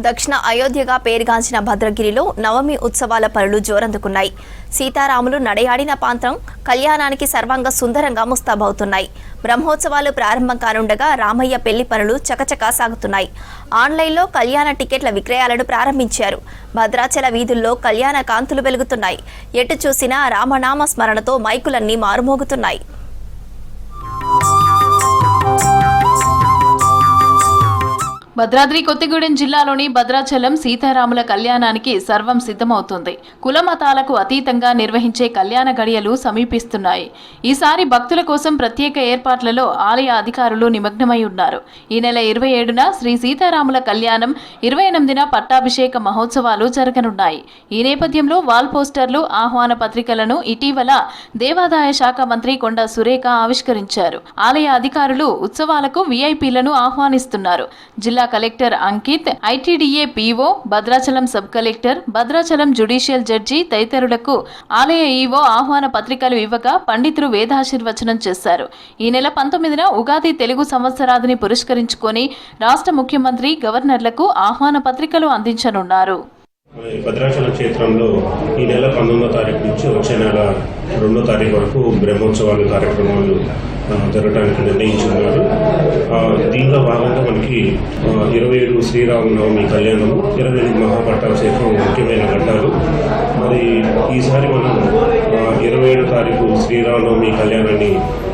దక్షిణ అయోధ్యగా పేరుగాంచిన భద్రగిరిలో నవమి ఉత్సవాల పనులు జోరందుకున్నాయి. సీతారాములు నడయాడిన ప్రాంతం కళ్యాణానికి సర్వంగా సుందరంగా ముస్తాబవుతున్నాయి. బ్రహ్మోత్సవాలు ప్రారంభం కానుండగా రామయ్య పెళ్లి పనులు చకచకా సాగుతున్నాయి. ఆన్లైన్లో కళ్యాణ టికెట్ల విక్రయాలను ప్రారంభించారు. భద్రాచల వీధుల్లో కళ్యాణ కాంతులు వెలుగుతున్నాయి. ఎటు చూసినా రామనామ స్మరణతో మైకులన్నీ మారుమోగుతున్నాయి. భద్రాద్రి కొత్తగూడెం జిల్లాలోని భద్రాచలం సీతారాముల కళ్యాణానికి సర్వం సిద్ధమవుతుంది. కుల మతాలకు అతీతంగా నిర్వహించే కళ్యాణ గడియలు సమీపిస్తున్నాయి. ఈసారి భక్తుల కోసం ప్రత్యేక ఏర్పాట్లలో ఆలయ అధికారులు నిమగ్నమై ఉన్నారు. ఈ నెల 27న శ్రీ సీతారాముల కళ్యాణం, 28న పట్టాభిషేక మహోత్సవాలు జరగనున్నాయి. ఈ నేపథ్యంలో వాల్ పోస్టర్లు, ఆహ్వాన పత్రికలను ఇటీవల దేవాదాయ శాఖ మంత్రి కొండా సురేఖ ఆవిష్కరించారు. ఆలయ అధికారులు ఉత్సవాలకు వీఐపీలను ఆహ్వానిస్తున్నారు. జిల్లా collector Ankit, ITDA PO, Bhadrachalam sub collector, Bhadrachalam judicial judge తదితరులకు ఆలయ ఈవో ఆహ్వాన పత్రికలు ఇవ్వగా పండితులు వేదాశీర్వచనం చేశారు. ఈ నెల 19న ఉగాది తెలుగు సంవత్సరాదిని పురస్కరించుకొని రాష్ట్ర ముఖ్యమంత్రి గవర్నర్లకు ఆహ్వాన పత్రికలు అందించనున్నారు. భద్రాచలం క్షేత్రంలో ఈ నెల 19వ తారీఖు నుంచి వచ్చే నెల 2వ తారీఖు వరకు బ్రహ్మోత్సవాలు కార్యక్రమాలు జరగడానికి నిర్ణయించున్నారు. దీనిలో భాగంగా మనకి 27 శ్రీరామనవమి కళ్యాణం, 28 మహాపట్టాభిషేకం ముఖ్యమైన ఘట్టాలు. మరి ఈసారి మనం 27 తారీఖు శ్రీరామనవమి కళ్యాణాన్ని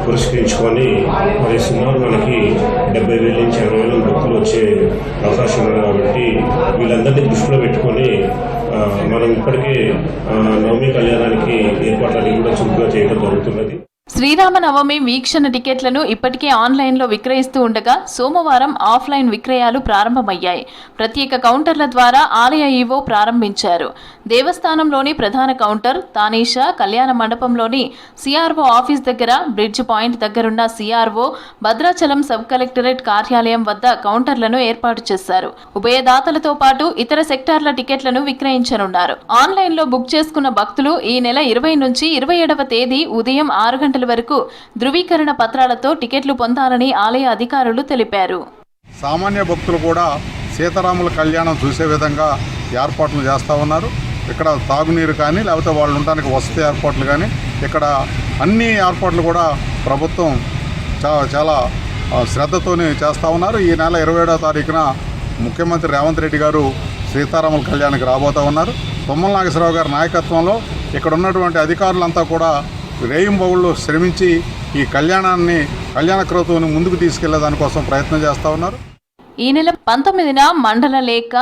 పురస్కరించుకొని మరి సుమారు మనకి 70,000 నుంచి 80,000 భక్తులు వచ్చే అవకాశం ఉంది. కాబట్టి వీళ్ళందరినీ దృష్టిలో పెట్టుకొని మనం ఇప్పటికే నవమి కళ్యాణానికి ఏర్పాట్లన్నీ కూడా చురుకుగా చేయడం జరుగుతున్నది. శ్రీరామనవమి వీక్షణ టికెట్లను ఇప్పటికే ఆన్లైన్లో విక్రయిస్తూ ఉండగా సోమవారం ఆఫ్లైన్ విక్రయాలు ప్రారంభమయ్యాయి. ప్రత్యేక కౌంటర్ల ద్వారా ఆలయ ఈవో ప్రారంభించారు. దేవస్థానంలోని ప్రధాన కౌంటర్, తానీషా కళ్యాణ మండపంలోని సిఆర్ఓ ఆఫీస్ దగ్గర, బ్రిడ్జ్ పాయింట్ దగ్గరున్న సిఆర్ఓ, భద్రాచలం సబ్ కలెక్టరేట్ కార్యాలయం వద్ద కౌంటర్లను ఏర్పాటు చేశారు. ఉభయదాతలతో పాటు ఇతర సెక్టార్ల టికెట్లను విక్రయించనున్నారు. ఆన్లైన్లో బుక్ చేసుకున్న భక్తులు ఈ నెల 20 నుంచి 27వ తేదీ ఉదయం 6 గంటల వరకు ధృవీకరణ పత్రాలతో టికెట్లు పొందాలని ఆలయ అధికారులు తెలిపారు. సామాన్య భక్తులు కూడా సీతారాముల కళ్యాణం చూసే విధంగా ఏర్పాట్లు చేస్తూ ఉన్నారు. ఇక్కడ తాగునీరు కానీ లేకపోతే వాళ్ళు ఉండడానికి వసతి ఏర్పాట్లు కానీ ఇక్కడ అన్ని ఏర్పాట్లు కూడా ప్రభుత్వం చాలా శ్రద్ధతోనే చేస్తూ ఉన్నారు. ఈ నెల 27వ తారీఖున ముఖ్యమంత్రి రేవంత్ రెడ్డి గారు సీతారాముల కళ్యాణానికి రాబోతూ ఉన్నారు. తుమ్మల నాగేశ్వరరావు గారి నాయకత్వంలో ఇక్కడ ఉన్నటువంటి అధికారులంతా కూడా రేయింబౌళ్ళు శ్రమించి ఈ కళ్యాణ క్రతువుని ముందుకు తీసుకెళ్లే దానికోసం ప్రయత్నం చేస్తూ ఉన్నారు. ఈ నెల 19న మండల లేఖ,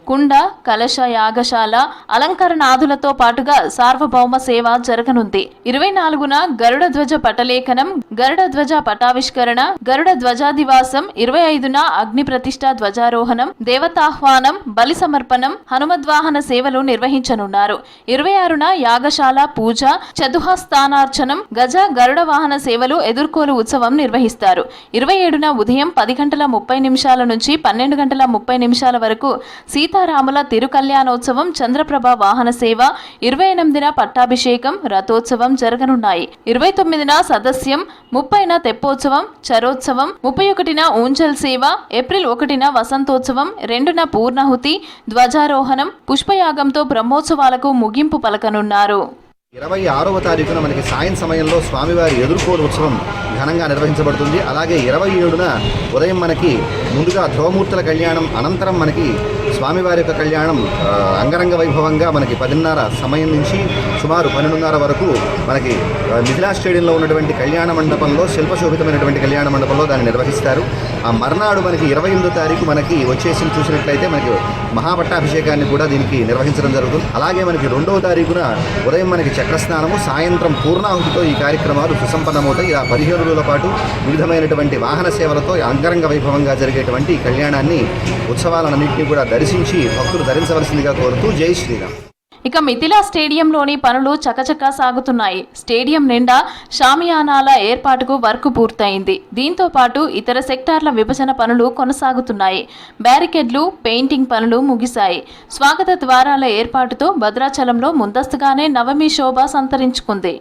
కుండ, కలశ యాగశాల, అలంకరణాదులతో పాటుగా సార్వభౌమ సేవ జరగనుంది. 24న గరుడ ధ్వజ పటలేఖనం, గరుడ ధ్వజ పటావిష్కరణ, గరుడ ధ్వజాదివాసం, 25న అగ్ని ప్రతిష్ఠ ధ్వజారోహణం, దేవతాహ్వానం, బలి సమర్పణం, హనుమద్వాహన సేవలు నిర్వహించనున్నారు. 26న యాగశాల పూజ, చతుహస్థానార్చనం, గజ గరుడ వాహన సేవలు, ఎదుర్కోలు ఉత్సవం నిర్వహిస్తారు. 27న ఉదయం 10:30 నుంచి 12:30 వరకు సీతారాముల తిరుకల్యాణోత్సవం, చంద్రప్రభ వాహన సేవ, 28న పట్టాభిషేకం, రథోత్సవం జరగనున్నాయి. 29న సదస్యం, 30న తెప్పోత్సవం, చరోత్సవం, 31న ఊంజల్ సేవ, ఏప్రిల్ 1న వసంతోత్సవం, 2న పూర్ణాహుతి, ధ్వజారోహణం, పుష్పయాగంతో బ్రహ్మోత్సవాలకు ముగింపు పలకనున్నారు. 26వ తారీఖున మనకి సాయం సమయంలో స్వామివారి ఎదుర్కోలు ఉత్సవం ఘనంగా నిర్వహించబడుతుంది. అలాగే 27న ఉదయం మనకి ముందుగా ధ్రువమూర్తుల కళ్యాణం, అనంతరం మనకి స్వామివారి యొక్క కళ్యాణం అంగరంగ వైభవంగా మనకి 10:30 సమయం నుంచి సుమారు 12:30 వరకు మనకి మిథిలా స్టేడియంలో ఉన్నటువంటి కళ్యాణ మండపంలో, శిల్పశోభితమైనటువంటి కళ్యాణ మండపంలో దాన్ని నిర్వహిస్తారు. ఆ మర్నాడు మనకి 28వ తారీఖు మనకి వచ్చేసి చూసినట్లయితే మనకి మహాపట్టాభిషేకాన్ని కూడా దీనికి నిర్వహించడం జరుగుతుంది. అలాగే మనకి 2వ తారీఖున ఉదయం మనకి చక్రస్నానము, సాయంత్రం పూర్ణాహుతితో ఈ కార్యక్రమాలు సుసంపన్నమవుతాయి. ఆ 15 రోజుల పాటు వివిధమైనటువంటి వాహన సేవలతో అంగరంగ వైభవంగా జరిగేటువంటి ఈ కళ్యాణాన్ని, ఉత్సవాలన్నింటినీ కూడా దర్శించి భక్తులు ధరించవలసిందిగా కోరుతూ జై శ్రీరామ్. ఇక మిథిలా స్టేడియంలోని పనులు చకచకా సాగుతున్నాయి. స్టేడియం నిండా షామియానాల ఏర్పాటుకు వర్క్ పూర్తయింది. దీంతో పాటు ఇతర సెక్టార్ల విభజన పనులు కొనసాగుతున్నాయి. బ్యారికేడ్లు, పెయింటింగ్ పనులు ముగిశాయి. స్వాగత ద్వారాల ఏర్పాటుతో భద్రాచలంలో ముందస్తుగానే నవమి శోభ సంతరించుకుంది.